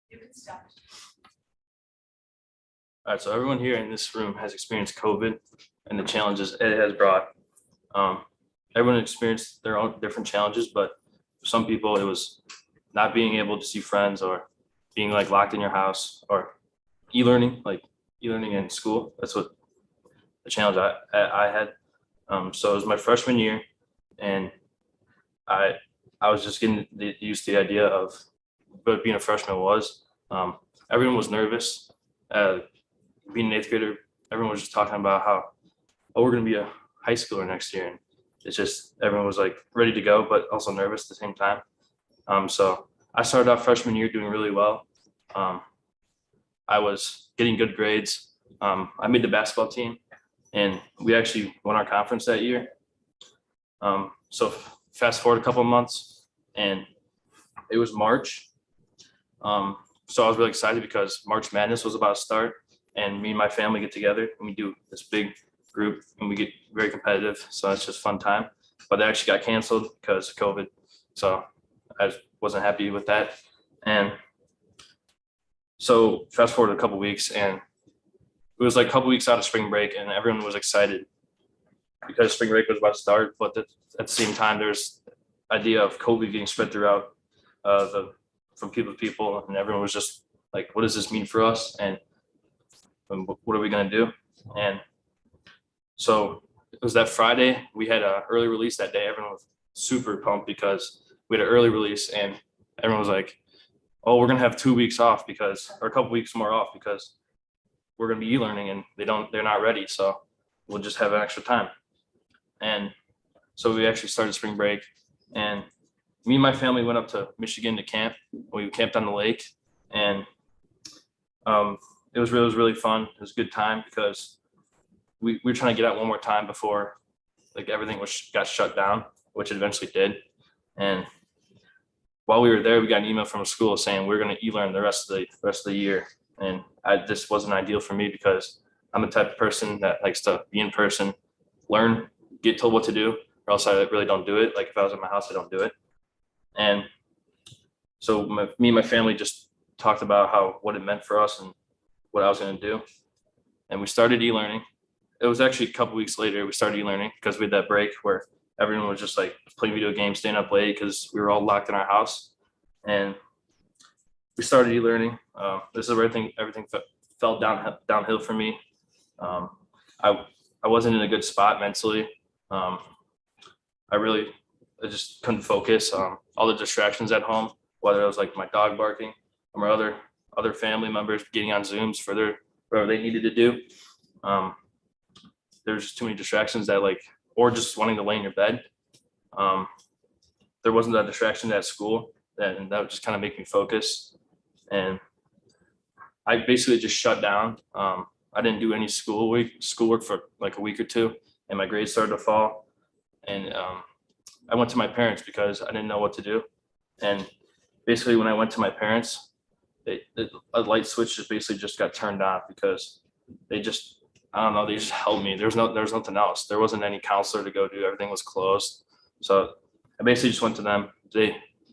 You can stop. All right, so everyone here in this room has experienced COVID and the challenges it has brought. Everyone experienced their own different challenges, but for some people it was not being able to see friends or being like locked in your house or e-learning, like e-learning in school. That's what the challenge I had. So it was my freshman year, and I was just getting used to the idea of what being a freshman was. Everyone was nervous. Being an eighth grader, everyone was just talking about how, oh, we're going to be a high schooler next year. And it's just, everyone was like ready to go, but also nervous at the same time. So I started off freshman year doing really well. I was getting good grades. I made the basketball team, and we actually won our conference that year. So fast forward a couple of months, and it was March. So I was really excited because March Madness was about to start, and me and my family get together and we do this big group and we get very competitive. So it's just a fun time. But they actually got canceled because of COVID. So I wasn't happy with that. And so fast forward a couple of weeks, and it was like a couple of weeks out of spring break, and everyone was excited because spring break was about to start. But at the same time, there's idea of COVID getting spread throughout from people to people, and everyone was just like, what does this mean for us? And what are we going to do? And so it was that Friday. We had an early release that day. Everyone was super pumped because we had an early release, and everyone was like, oh, we're going to have 2 weeks off or a couple weeks more off because we're going to be e-learning and they're not ready. So we'll just have an extra time. And so we actually started spring break, and me and my family went up to Michigan to camp. We camped on the lake, and it was really fun. It was a good time because we were trying to get out one more time before like everything got shut down, which it eventually did. And while we were there, we got an email from a school saying we're going to e-learn the rest of the year. And this wasn't ideal for me because I'm the type of person that likes to be in person, learn, get told what to do, or else I really don't do it. Like if I was at my house, I don't do it. And so me and my family just talked about what it meant for us and what I was going to do. And we started e-learning. It was actually a couple weeks later we started e-learning because we had that break where everyone was just like playing video games, staying up late because we were all locked in our house. And we started e-learning. This is where everything fell downhill for me. I wasn't in a good spot mentally. I just couldn't focus. All the distractions at home, whether it was like my dog barking or my other family members getting on Zooms for whatever they needed to do. There's just too many distractions or just wanting to lay in your bed. There wasn't that distraction at school, and that would just kind of make me focus. And I basically just shut down. I didn't do any schoolwork for like a week or two, and my grades started to fall. And I went to my parents because I didn't know what to do. And basically when I went to my parents, a light switch just got turned on because they just helped me. There was nothing else. There wasn't any counselor to go to. Everything was closed. So I basically just went to them.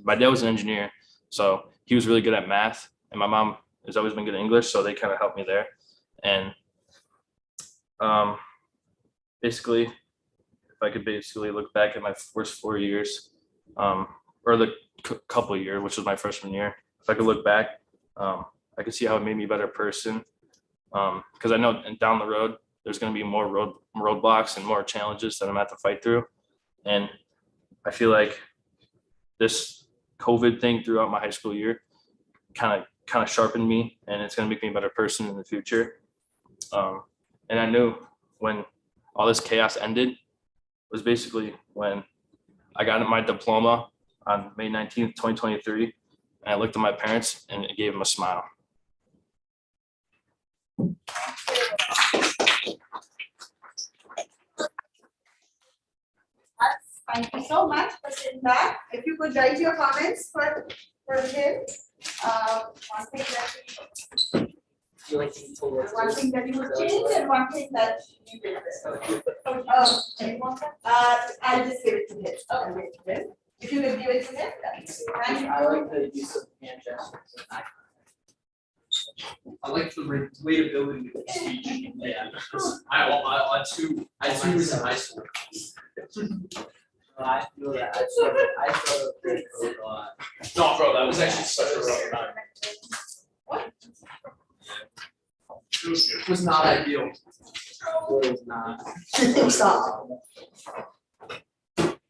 My dad was an engineer, so he was really good at math, and my mom has always been good at English, so they kind of helped me there. And basically, if I could look back at my first 4 years, or the couple of years, which was my freshman year, if I could look back, I could see how it made me a better person. Because I know down the road, there's going to be more roadblocks and more challenges that I'm going to have to fight through. And I feel like this COVID thing throughout my high school year kind of sharpened me, and it's going to make me a better person in the future. And I knew when all this chaos ended was basically when I got my diploma on May 19th, 2023. And I looked at my parents and it gave them a smile. Thank you so much for sitting back. If you could write your comments for him. One thing that you would change and one thing that you did. I'll just give it to him. Okay. If you will give it to him. Thank you. I like the use of hand gestures. I like the relatability of the speech. Yeah. I had two years in high school. I feel that. I struggled with code a lot. No, bro, that was actually such a rough time. What? It was not ideal. It was not. Stop.